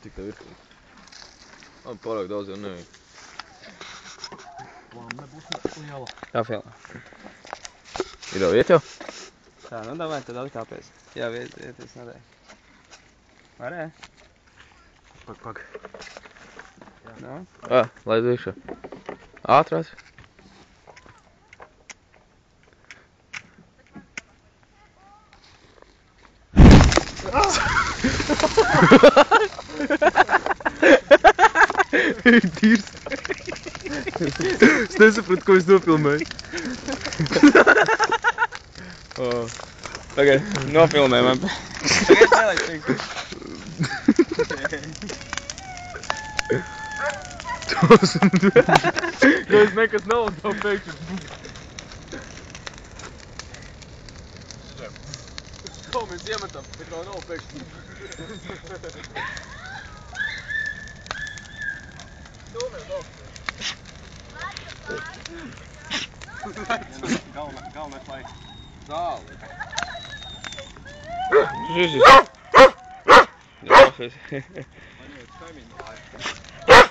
Cik tev ir? Pārāk daudz jau nevajag. Lambe būs liela. Jā, filmā. Ir jau iet jau? Tā, nu davai, tad atkāpies. Jā, vieties nedēļ. Varēja? Pag. Nu? Laid iekšā. Ātrās. Tīrs. Es nesapratu, ko es nofilmēju. Tagad nofilmē man. Tagad nelaik Tos un es nekas nav un tev pēkšņi. Ko mēs iemetam? Tā kā nav pēkšņi. Galvenais laiks. Zāli. Žiži. Jā, Paņemot kaimiņu māju.